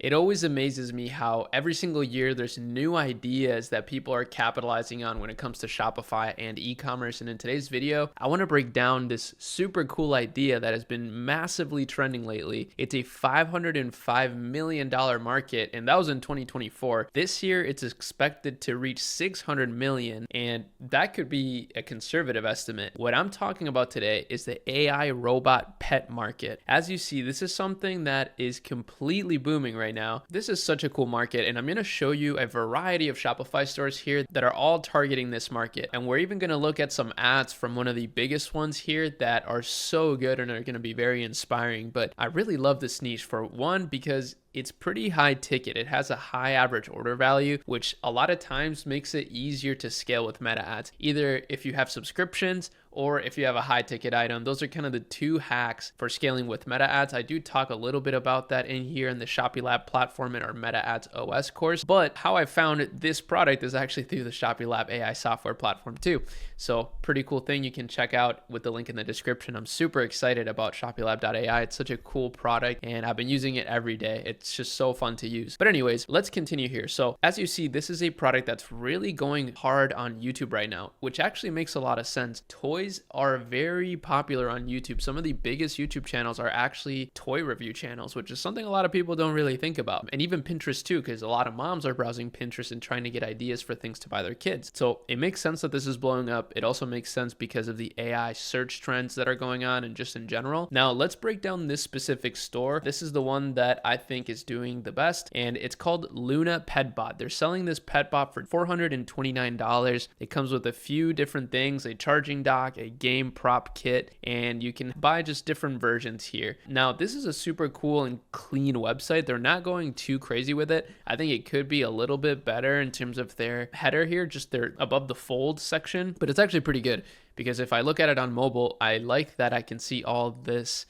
It always amazes me how every single year there's new ideas that people are capitalizing on when it comes to Shopify and e-commerce. And in today's video, I want to break down this super cool idea that has been massively trending lately. It's a $505 million market, and that was in 2024. This year, it's expected to reach 600 million, and that could be a conservative estimate. What I'm talking about today is the AI robot pet market. As you see, this is something that is completely booming right now. This is such a cool market, and I'm going to show you a variety of Shopify stores here that are all targeting this market. And we're even going to look at some ads from one of the biggest ones here that are so good and are going to be very inspiring. But I really love this niche, for one, because it's pretty high ticket. It has a high average order value, which a lot of times makes it easier to scale with meta ads. Either if you have subscriptions or if you have a high ticket item. Those are kind of the two hacks for scaling with meta ads. I do talk a little bit about that in here in the Shopee Lab platform in our Meta Ads OS course. But how I found this product is actually through the Shopee Lab AI software platform too. So pretty cool thing you can check out with the link in the description. I'm super excited about ShopeeLab.ai. It's such a cool product and I've been using it every day. It's just so fun to use. But anyways, let's continue here. So as you see, this is a product that's really going hard on YouTube right now, which actually makes a lot of sense. Toys are very popular on YouTube. Some of the biggest YouTube channels are actually toy review channels, which is something a lot of people don't really think about. And even Pinterest too, because a lot of moms are browsing Pinterest and trying to get ideas for things to buy their kids. So it makes sense that this is blowing up. It also makes sense because of the AI search trends that are going on and just in general. Now let's break down this specific store. This is the one that I think is doing the best, and it's called Luna Petbot. They're selling this Petbot for $429. It comes with a few different things, a charging dock, a game prop kit, and you can buy just different versions here. Now, this is a super cool and clean website. They're not going too crazy with it. I think it could be a little bit better in terms of their header here, just their above the fold section, but it's actually pretty good because if I look at it on mobile, I like that I can see all this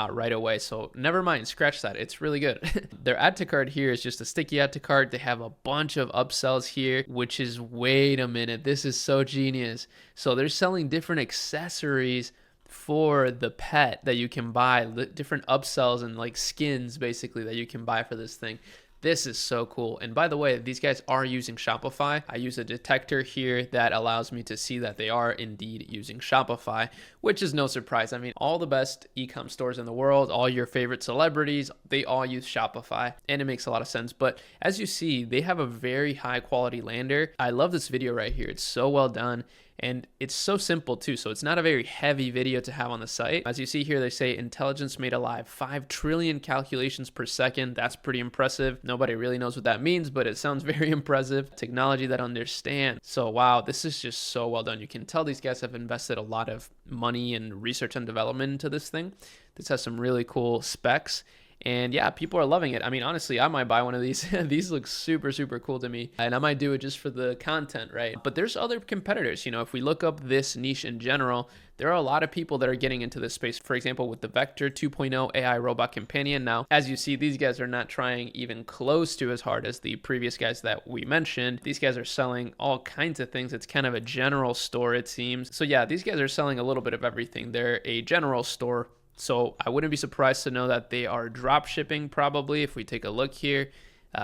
right away. So never mind, scratch that. It's really good. Their add to cart here is just a sticky add to cart. They have a bunch of upsells here, which is, wait a minute, this is so genius. So they're selling different accessories for the pet that you can buy, different upsells and like skins basically that you can buy for this thing. This is so cool. And by the way, these guys are using Shopify. I use a detector here that allows me to see that they are indeed using Shopify, which is no surprise. I mean, all the best e-com stores in the world, all your favorite celebrities, they all use Shopify, and it makes a lot of sense. But as you see, they have a very high quality lander. I love this video right here. It's so well done. And it's so simple too, so it's not a very heavy video to have on the site. As you see here, they say intelligence made alive, 5 trillion calculations per second. That's pretty impressive. Nobody really knows what that means, but it sounds very impressive. Technology that understands. So wow, this is just so well done. You can tell these guys have invested a lot of money and research and development into this thing. This has some really cool specs. And yeah, people are loving it. I mean, honestly, I might buy one of these. These look super, super cool to me. And I might do it just for the content, right? But there's other competitors. You know, if we look up this niche in general, there are a lot of people that are getting into this space. For example, with the Vector 2.0 AI robot companion. Now, as you see, these guys are not trying even close to as hard as the previous guys that we mentioned. These guys are selling all kinds of things. It's kind of a general store, it seems. So yeah, these guys are selling a little bit of everything. They're a general store. So I wouldn't be surprised to know that they are drop shipping probably. If we take a look here,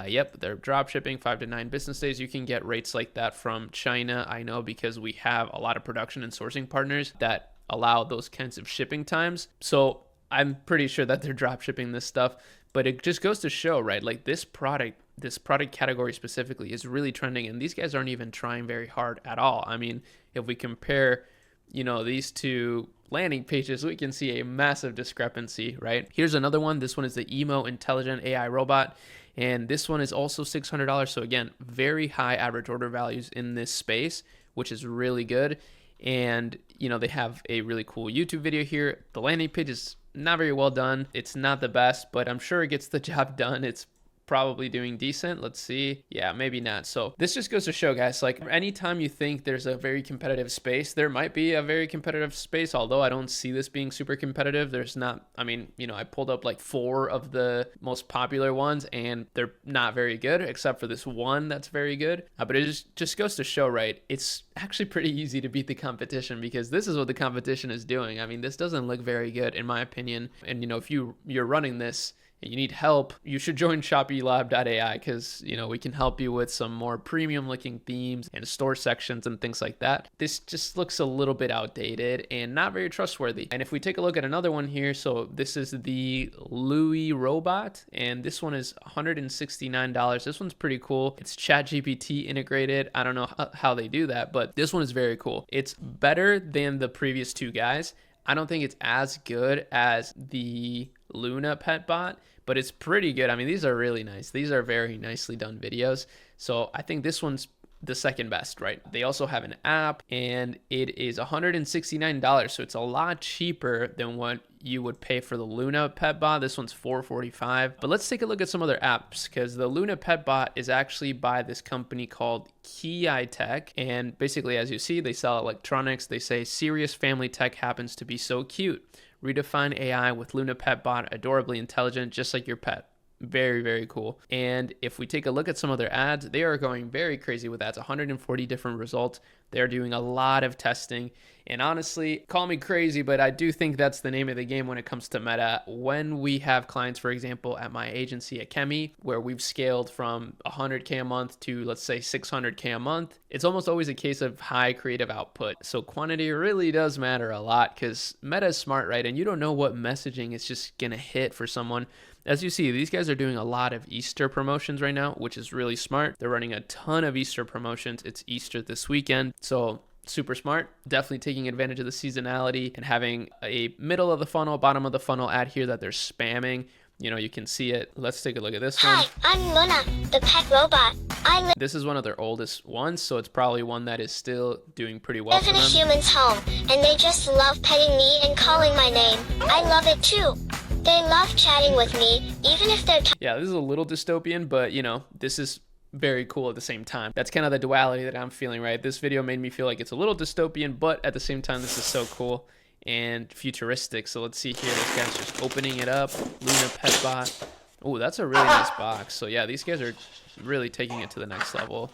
yep, they're drop shipping 5 to 9 business days. You can get rates like that from China. I know because we have a lot of production and sourcing partners that allow those kinds of shipping times. So I'm pretty sure that they're drop shipping this stuff, but it just goes to show, right? Like this product category specifically is really trending, and these guys aren't even trying very hard at all. I mean, if we compare, you know, these two landing pages, we can see a massive discrepancy, right? Here's another one. This one is the Emo Intelligent AI Robot, and this one is also $600. So again, very high average order values in this space, which is really good. And you know, they have a really cool YouTube video here. The landing page is not very well done. It's not the best, but I'm sure it gets the job done. It's probably doing decent. Let's see. Yeah, maybe not. So this just goes to show, guys, like anytime you think there's a very competitive space, there might be a very competitive space, although I don't see this being super competitive. There's not, I mean, you know, I pulled up like 4 of the most popular ones and they're not very good except for this one that's very good. But it just goes to show, right? It's actually pretty easy to beat the competition because this is what the competition is doing. I mean, this doesn't look very good in my opinion. And you know, if you're running this, and you need help, you should join ShopifyLab.ai because, we can help you with some more premium looking themes and store sections and things like that. This just looks a little bit outdated and not very trustworthy. And if we take a look at another one here, so this is the Louis robot, and this one is $169. This one's pretty cool. It's ChatGPT integrated. I don't know how they do that, but this one is very cool. It's better than the previous two guys. I don't think it's as good as the Luna Petbot, but it's pretty good. I mean, these are really nice. These are very nicely done videos. So I think this one's the second best, right? They also have an app, and it is $169. So it's a lot cheaper than what you would pay for the Luna Petbot. This one's $445. But let's take a look at some other apps, because the Luna Petbot is actually by this company called Key Tech. And basically, as you see, they sell electronics. They say serious family tech happens to be so cute. Redefine AI with Luna Petbot, adorably intelligent, just like your pet. Very, very cool. And if we take a look at some of their ads, they are going very crazy with ads, 140 different results. They're doing a lot of testing. And honestly, call me crazy, but I do think that's the name of the game when it comes to Meta. When we have clients, for example, at my agency at Chemi, where we've scaled from 100K a month to, let's say, 600K a month, it's almost always a case of high creative output. So quantity really does matter a lot, because Meta is smart, right? And you don't know what messaging is just going to hit for someone. As you see, these guys are doing a lot of Easter promotions right now, which is really smart. They're running a ton of Easter promotions. It's Easter this weekend. So super smart, definitely taking advantage of the seasonality and having a middle of the funnel, bottom of the funnel ad here that they're spamming. You can see it. Let's take a look at this one. Hi, I'm Luna, the pet robot. This is one of their oldest ones, so it's probably one that is still doing pretty well live in a human's home, and they just love petting me and calling my name. I love it too. They love chatting with me, even if they're yeah, this is a little dystopian, but this is very cool at the same time. That's kind of the duality that I'm feeling, right? This video made me feel like it's a little dystopian, but at the same time, this is so cool and futuristic. So let's see here. This guy's just opening it up. Luna Petbot. Oh, that's a really nice box. So yeah, these guys are really taking it to the next level.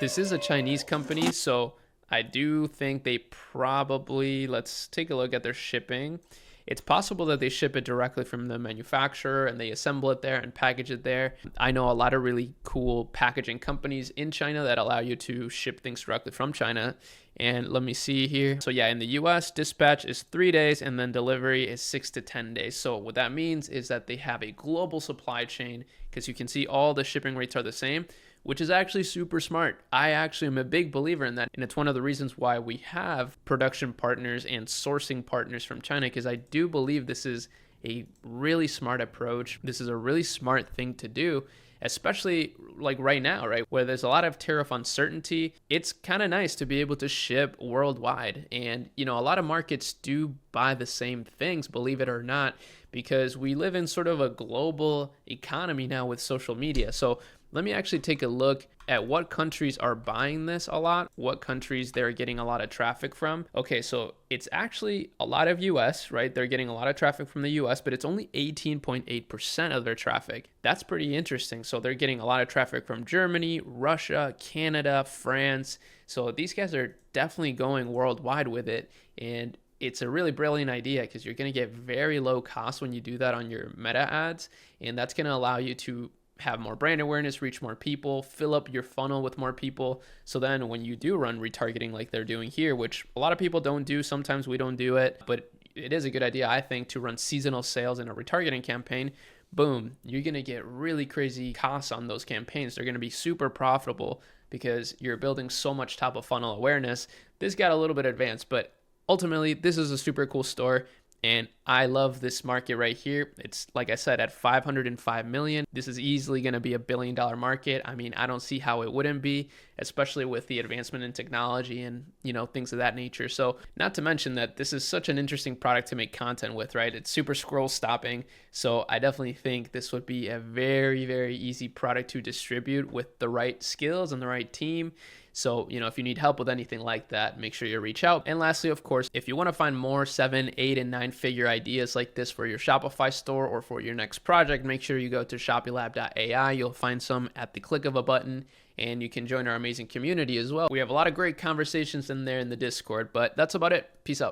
This is a Chinese company, so I do think they probably, let's take a look at their shipping. It's possible that they ship it directly from the manufacturer and they assemble it there and package it there. I know a lot of really cool packaging companies in China that allow you to ship things directly from China. And let me see here. So yeah, in the US, dispatch is 3 days and then delivery is 6 to 10 days. So what that means is that they have a global supply chain, because you can see all the shipping rates are the same, which is actually super smart. I actually am a big believer in that. And it's one of the reasons why we have production partners and sourcing partners from China, because I do believe this is a really smart approach. This is a really smart thing to do, especially like right now, right? Where there's a lot of tariff uncertainty. It's kind of nice to be able to ship worldwide. And, a lot of markets do buy the same things, believe it or not, because we live in sort of a global economy now with social media. So let me actually take a look at what countries are buying this a lot, what countries they're getting a lot of traffic from. Okay, so it's actually a lot of US, right? They're getting a lot of traffic from the US, but it's only 18.8% of their traffic. That's pretty interesting. So they're getting a lot of traffic from Germany, Russia, Canada, France. So these guys are definitely going worldwide with it. And it's a really brilliant idea, because you're going to get very low cost when you do that on your Meta ads. And that's going to allow you to have more brand awareness, reach more people, fill up your funnel with more people. So then when you do run retargeting like they're doing here, which a lot of people don't do, sometimes we don't do it, but it is a good idea, I think, to run seasonal sales in a retargeting campaign. Boom, you're going to get really crazy costs on those campaigns. They're going to be super profitable because you're building so much top of funnel awareness. This got a little bit advanced, but ultimately this is a super cool store. And I love this market right here. It's, like I said, at 505 million. This is easily going to be $1 billion market. I mean, I don't see how it wouldn't be, especially with the advancement in technology and, things of that nature. So not to mention that this is such an interesting product to make content with, right? It's super scroll stopping. So I definitely think this would be a very, very easy product to distribute with the right skills and the right team. So, if you need help with anything like that, make sure you reach out. And lastly, of course, if you want to find more 7, 8, and 9-figure ideas like this for your Shopify store or for your next project, make sure you go to ShopifyLab.ai. You'll find some at the click of a button, and you can join our amazing community as well. We have a lot of great conversations in there in the Discord, but that's about it. Peace out.